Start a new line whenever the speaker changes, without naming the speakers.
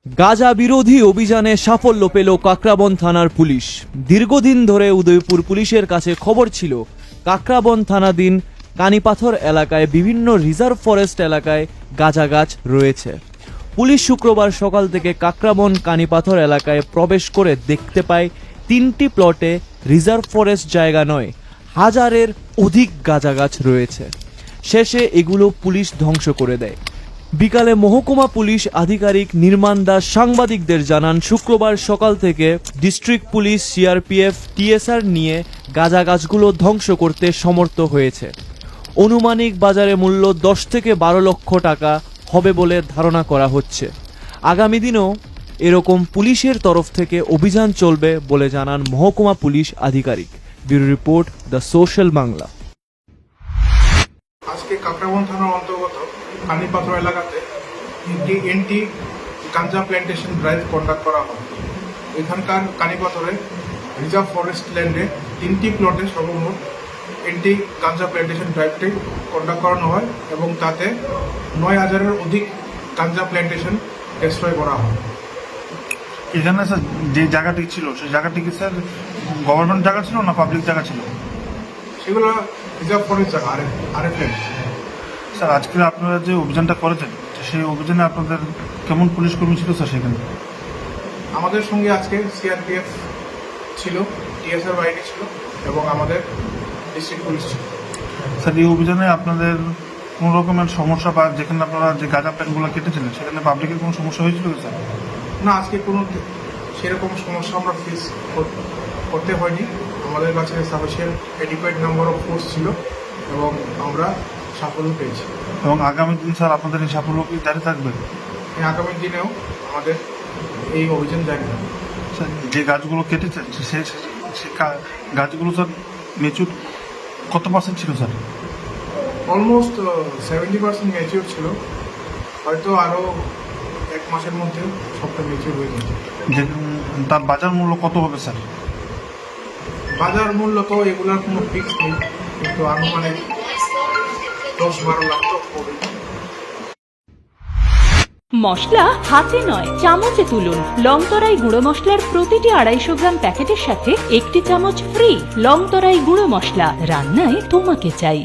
গাঁজা বিরোধী অভিযানে সাফল্য পেল কাকরাবন থানার পুলিশ। দীর্ঘদিন ধরে উদয়পুর পুলিশের কাছে খবর ছিল কাকরাবন থানাধীন কানিপাথর এলাকায় বিভিন্ন রিজার্ভ ফরেস্ট এলাকায় গাঁজা গাছ রয়েছে। পুলিশ শুক্রবার সকাল থেকে কাকরাবন কানিপাথর এলাকায় প্রবেশ করে দেখতে পায় 3টি প্লটে রিজার্ভ ফরেস্ট জায়গা নয়, হাজারের অধিক গাঁজা গাছ রয়েছে। শেষে এগুলো পুলিশ ধ্বংস করে দেয়। বিকালে মহকুমা পুলিশ আধিকারিক নির্মাণ দাস সাংবাদিকদের জানান, শুক্রবার সকাল থেকে ডিস্ট্রিক্ট পুলিশ, সিআরপিএফ, টিএসআর নিয়ে গাঁজা গাছগুলো ধ্বংস করতে সমর্থ হয়েছে। অনুমানিক বাজারে মূল্য 10 থেকে 12 লক্ষ টাকা হবে বলে ধারণা করা হচ্ছে। আগামী দিনেও এরকম পুলিশের তরফ থেকে অভিযান চলবে বলে জানান মহকুমা পুলিশ আধিকারিক। Bureau report, the social Bangla.
আজকে কাকরাবন থানার অন্তর্গত কানিপাথর এলাকাতে একটি এন্টি গাঞ্জা প্ল্যান্টেশন ড্রাইভ কন্ডাক্ট করা হয়। এখানকার কানিপাথরে রিজার্ভ ফরেস্ট ল্যান্ডে 3টি প্লটে সর্বমোট এন্টি গাঞ্জা প্ল্যান্টেশন ড্রাইভটি কন্ডাক্ট করানো হয় এবং তাতে 9,000-এর অধিক গাঞ্জা প্ল্যান্টেশন ডেস্ট্রয় করা হয়।
এখানে স্যার যে জায়গাটি ছিল সেই জায়গাটি কি স্যার গভর্নমেন্ট জায়গা ছিল না পাবলিক জায়গা ছিল?
সেগুলো রিজার্ভ ফরেস্ট জায়গা, আরএফ ল্যান্ড।
স্যার আজকে আপনারা যে অভিযানটা করেছেন সেই অভিযানে আপনাদের কেমন পুলিশ কর্মী ছিল স্যার সেখানে?
আমাদের সঙ্গে আজকে সিআরপিএফ ছিল, টিএসআর বাহিনী ছিল এবং আমাদের ডিস্ট্রিক্ট পুলিশ ছিল।
স্যার এই অভিযানে আপনাদের কোনো রকমের সমস্যা বা যেখানে আপনারা যে গাঁজা প্ল্যান্টগুলো কেটেছিলেন সেখানে পাবলিকের কোনো সমস্যা হয়েছিল কি স্যার?
না, আজকে কোনো সেরকম সমস্যা আমরা ফেস করতে হয়নি। আমাদের কাছে sufficient adequate number of force ছিল এবং আমরা সাফল্য পেয়েছি।
এবং আগামী দিন স্যার আপনাদের এই সাফল্য কি জারি থাকবে?
আগামী দিনেও আমাদের এই অভিযান জারি থাকবে।
স্যার যে গাছগুলো কেটেছেন সে গাছগুলো স্যার মেচুর কত পার্সেন্ট ছিল স্যার?
অলমোস্ট 70% ম্যাচিওর ছিল, হয়তো আরও 1 মাসের মধ্যে সবটা ম্যাচিওর হয়ে যাবে।
যে তার বাজার মূল্য কত হবে স্যার?
বাজার মূল্য তো এগুলোর কোনো ফিক্স নেই, কিন্তু আনুমানিক 10-12 লাখ তো হবে।
মশলা হাতে নয় চামচে তুলুন। লংতরাই গুঁড়ো মশলার প্রতিটি 250 গ্রাম প্যাকেটের সাথে 1টি চামচ ফ্রি। লংতরাই গুঁড়ো মশলা, রান্নায় তোমাকে চাই।